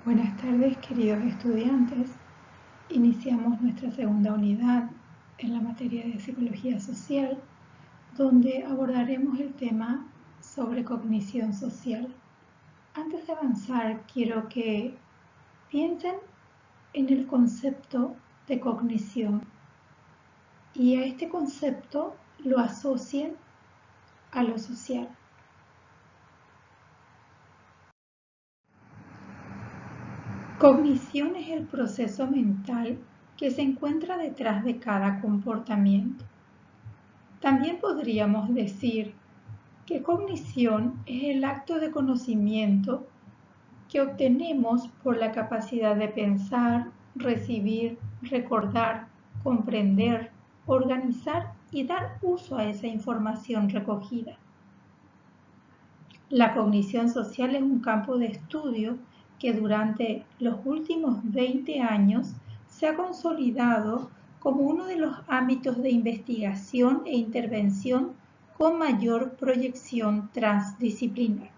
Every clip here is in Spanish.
Buenas tardes, queridos estudiantes. Iniciamos nuestra segunda unidad en la materia de psicología social, donde abordaremos el tema sobre cognición social. Antes de avanzar, quiero que piensen en el concepto de cognición y a este concepto lo asocien a lo social. Cognición es el proceso mental que se encuentra detrás de cada comportamiento. También podríamos decir que cognición es el acto de conocimiento que obtenemos por la capacidad de pensar, recibir, recordar, comprender, organizar y dar uso a esa información recogida. La cognición social es un campo de estudio que durante los últimos 20 años se ha consolidado como uno de los ámbitos de investigación e intervención con mayor proyección transdisciplinar.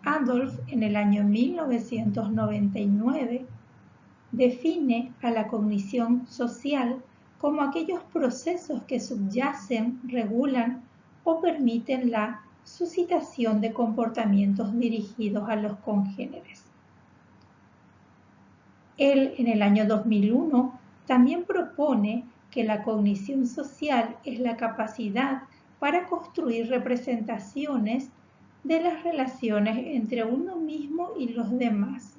Adolf, en el año 1999, define a la cognición social como aquellos procesos que subyacen, regulan o permiten la suscitación de comportamientos dirigidos a los congéneres. Él, en el año 2001, también propone que la cognición social es la capacidad para construir representaciones de las relaciones entre uno mismo y los demás,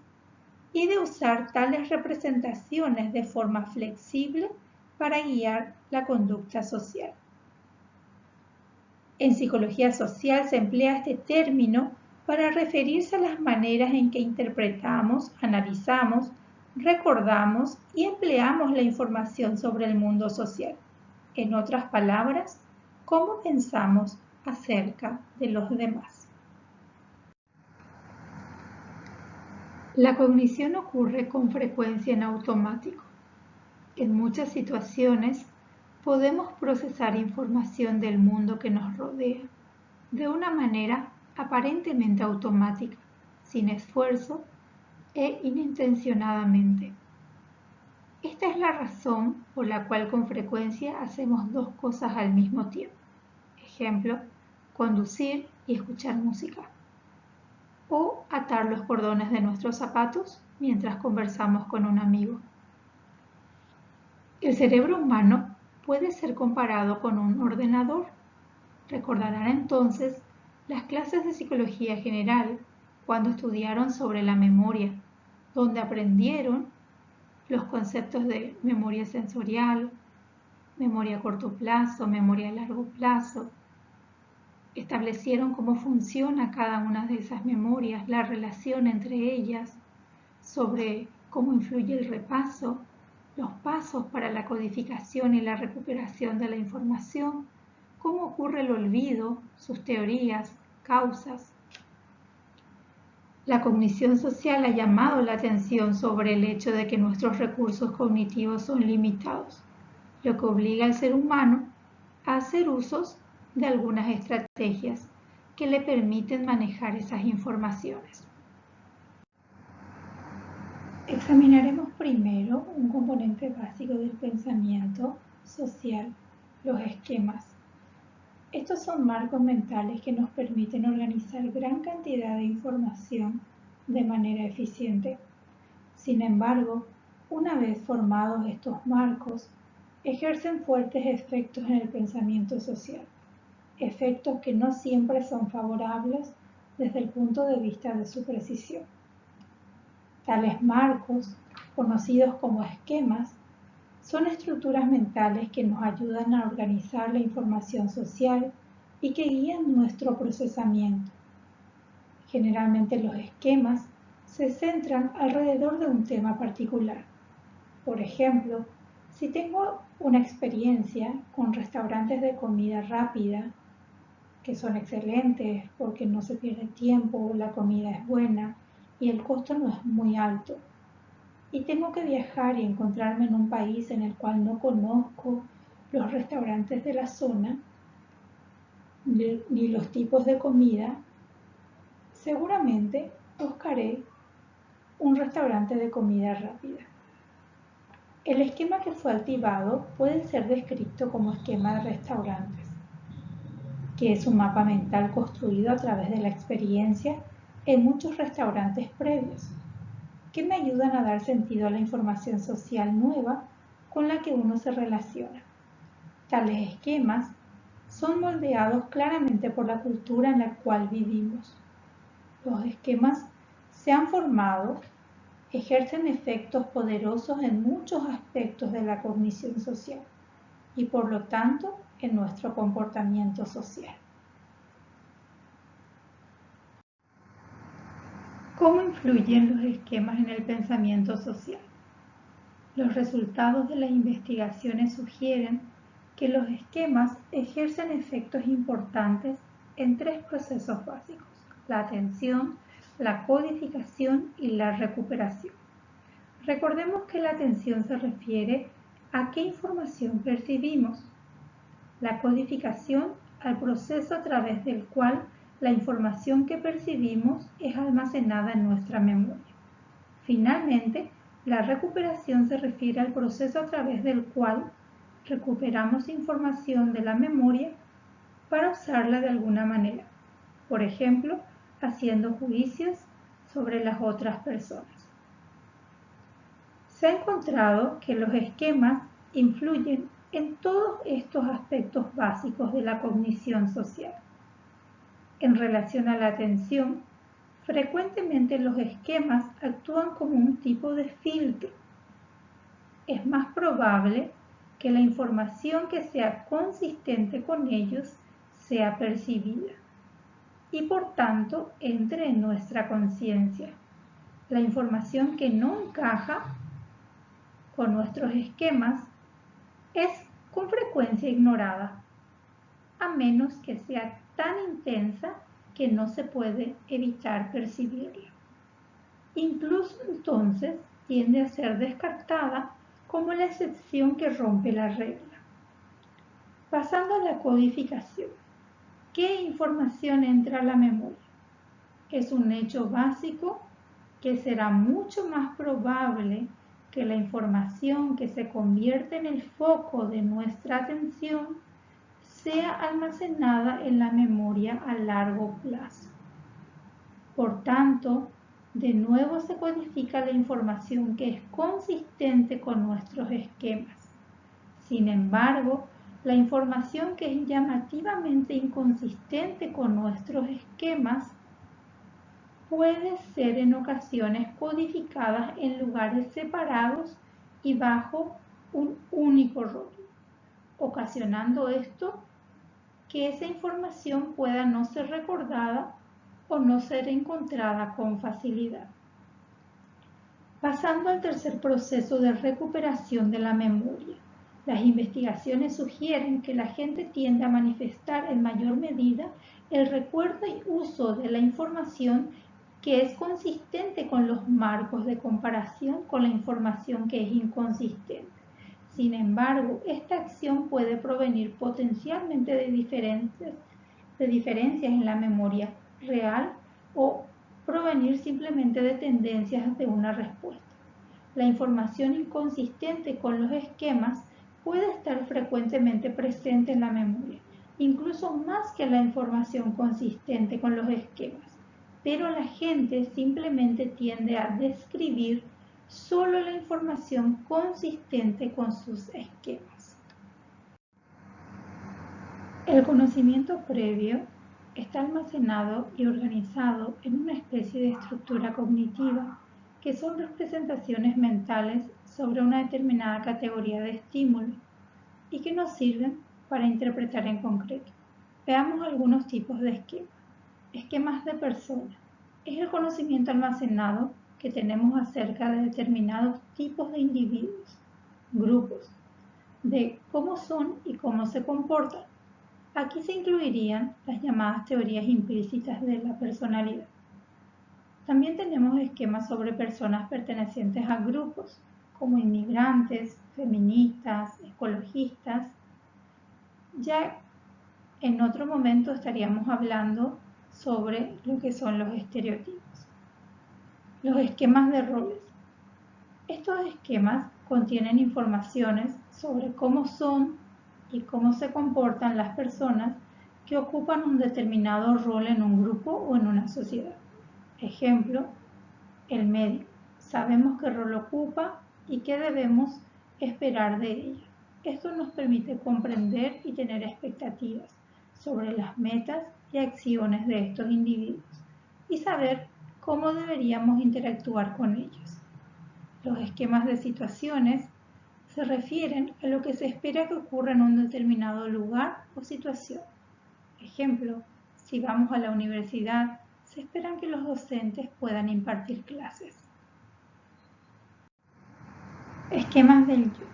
y de usar tales representaciones de forma flexible para guiar la conducta social. En psicología social se emplea este término para referirse a las maneras en que interpretamos, analizamos, recordamos y empleamos la información sobre el mundo social. En otras palabras, cómo pensamos acerca de los demás. La cognición ocurre con frecuencia en automático. En muchas situaciones podemos procesar información del mundo que nos rodea de una manera aparentemente automática, sin esfuerzo e inintencionadamente. Esta es la razón por la cual con frecuencia hacemos dos cosas al mismo tiempo. Ejemplo, conducir y escuchar música. O atar los cordones de nuestros zapatos mientras conversamos con un amigo. El cerebro humano puede ser comparado con un ordenador. Recordarán entonces las clases de psicología general cuando estudiaron sobre la memoria, donde aprendieron los conceptos de memoria sensorial, memoria a corto plazo, memoria a largo plazo. Establecieron cómo funciona cada una de esas memorias, la relación entre ellas, sobre cómo influye el repaso, los pasos para la codificación y la recuperación de la información, cómo ocurre el olvido, sus teorías, causas. La cognición social ha llamado la atención sobre el hecho de que nuestros recursos cognitivos son limitados, lo que obliga al ser humano a hacer usos de algunas estrategias que le permiten manejar esas informaciones. Examinaremos primero un componente básico del pensamiento social, los esquemas. Estos son marcos mentales que nos permiten organizar gran cantidad de información de manera eficiente. Sin embargo, una vez formados estos marcos, ejercen fuertes efectos en el pensamiento social, efectos que no siempre son favorables desde el punto de vista de su precisión. Tales marcos, conocidos como esquemas, son estructuras mentales que nos ayudan a organizar la información social y que guían nuestro procesamiento. Generalmente los esquemas se centran alrededor de un tema particular. Por ejemplo, si tengo una experiencia con restaurantes de comida rápida, que son excelentes porque no se pierde tiempo, la comida es buena y el costo no es muy alto, y tengo que viajar y encontrarme en un país en el cual no conozco los restaurantes de la zona ni los tipos de comida, seguramente buscaré un restaurante de comida rápida. El esquema que fue activado puede ser descrito como esquema de restaurantes, que es un mapa mental construido a través de la experiencia en muchos restaurantes previos, que me ayudan a dar sentido a la información social nueva con la que uno se relaciona. Tales esquemas son moldeados claramente por la cultura en la cual vivimos. Los esquemas se han formado, ejercen efectos poderosos en muchos aspectos de la cognición social y por lo tanto en nuestro comportamiento social. ¿Cómo influyen los esquemas en el pensamiento social? Los resultados de las investigaciones sugieren que los esquemas ejercen efectos importantes en tres procesos básicos: la atención, la codificación y la recuperación. Recordemos que la atención se refiere a qué información percibimos, la codificación al proceso a través del cual la información que percibimos es almacenada en nuestra memoria. Finalmente, la recuperación se refiere al proceso a través del cual recuperamos información de la memoria para usarla de alguna manera, por ejemplo, haciendo juicios sobre las otras personas. Se ha encontrado que los esquemas influyen en todos estos aspectos básicos de la cognición social. En relación a la atención, frecuentemente los esquemas actúan como un tipo de filtro. Es más probable que la información que sea consistente con ellos sea percibida y por tanto entre en nuestra conciencia. La información que no encaja con nuestros esquemas es con frecuencia ignorada, a menos que sea tan intensa que no se puede evitar percibirla. Incluso entonces tiende a ser descartada como la excepción que rompe la regla. Pasando a la codificación. ¿Qué información entra a la memoria? Es un hecho básico que será mucho más probable que la información que se convierte en el foco de nuestra atención sea almacenada en la memoria a largo plazo. Por tanto, de nuevo se codifica la información que es consistente con nuestros esquemas. Sin embargo, la información que es llamativamente inconsistente con nuestros esquemas puede ser en ocasiones codificadas en lugares separados y bajo un único rótulo, ocasionando esto que esa información pueda no ser recordada o no ser encontrada con facilidad. Pasando al tercer proceso de recuperación de la memoria. Las investigaciones sugieren que la gente tiende a manifestar en mayor medida el recuerdo y uso de la información que es consistente con los marcos de comparación con la información que es inconsistente. Sin embargo, esta acción puede provenir potencialmente de diferencias en la memoria real o provenir simplemente de tendencias de una respuesta. La información inconsistente con los esquemas puede estar frecuentemente presente en la memoria, incluso más que la información consistente con los esquemas, pero la gente simplemente tiende a describir solo la información consistente con sus esquemas. El conocimiento previo está almacenado y organizado en una especie de estructura cognitiva, que son representaciones mentales sobre una determinada categoría de estímulos y que nos sirven para interpretar en concreto. Veamos algunos tipos de esquemas. Esquemas de persona. Es el conocimiento almacenado que tenemos acerca de determinados tipos de individuos, grupos, de cómo son y cómo se comportan. Aquí se incluirían las llamadas teorías implícitas de la personalidad. También tenemos esquemas sobre personas pertenecientes a grupos, como inmigrantes, feministas, ecologistas. Ya en otro momento estaríamos hablando sobre lo que son los estereotipos. Los esquemas de roles. Estos esquemas contienen informaciones sobre cómo son y cómo se comportan las personas que ocupan un determinado rol en un grupo o en una sociedad. Ejemplo, el médico. Sabemos qué rol ocupa y qué debemos esperar de ella. Esto nos permite comprender y tener expectativas sobre las metas y acciones de estos individuos y saber cómo deberíamos interactuar con ellos. Los esquemas de situaciones se refieren a lo que se espera que ocurra en un determinado lugar o situación. Ejemplo, si vamos a la universidad, se esperan que los docentes puedan impartir clases. Esquemas del yo.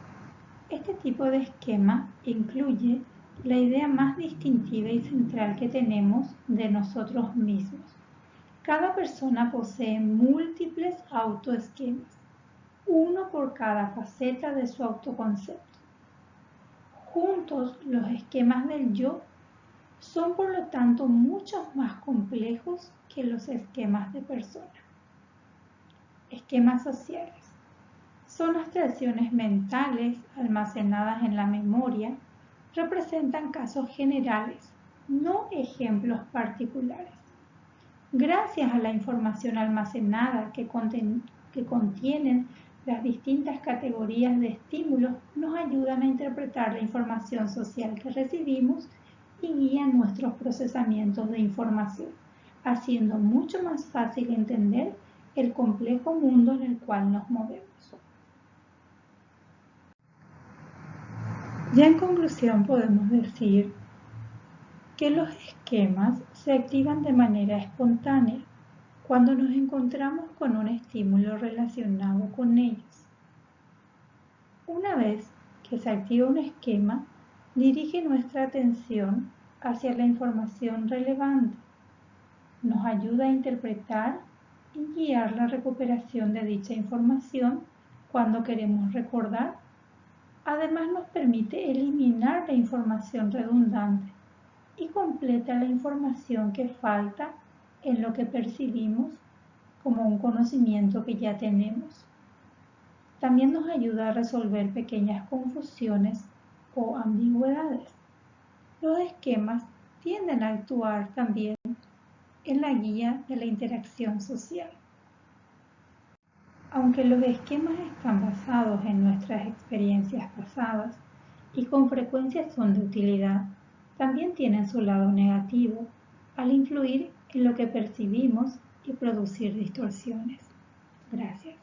Este tipo de esquema incluye la idea más distintiva y central que tenemos de nosotros mismos. Cada persona posee múltiples autoesquemas, uno por cada faceta de su autoconcepto. Juntos, los esquemas del yo son por lo tanto mucho más complejos que los esquemas de persona. Esquemas sociales. Son abstracciones mentales almacenadas en la memoria, representan casos generales, no ejemplos particulares. Gracias a la información almacenada que contienen las distintas categorías de estímulos, nos ayudan a interpretar la información social que recibimos y guían nuestros procesamientos de información, haciendo mucho más fácil entender el complejo mundo en el cual nos movemos. Ya en conclusión podemos decir que los esquemas se activan de manera espontánea cuando nos encontramos con un estímulo relacionado con ellos. Una vez que se activa un esquema, dirige nuestra atención hacia la información relevante, nos ayuda a interpretar y guiar la recuperación de dicha información cuando queremos recordar. Además, nos permite eliminar la información redundante y completa la información que falta en lo que percibimos como un conocimiento que ya tenemos. También nos ayuda a resolver pequeñas confusiones o ambigüedades. Los esquemas tienden a actuar también en la guía de la interacción social. Aunque los esquemas están basados en nuestras experiencias pasadas y con frecuencia son de utilidad, también tienen su lado negativo al influir en lo que percibimos y producir distorsiones. Gracias.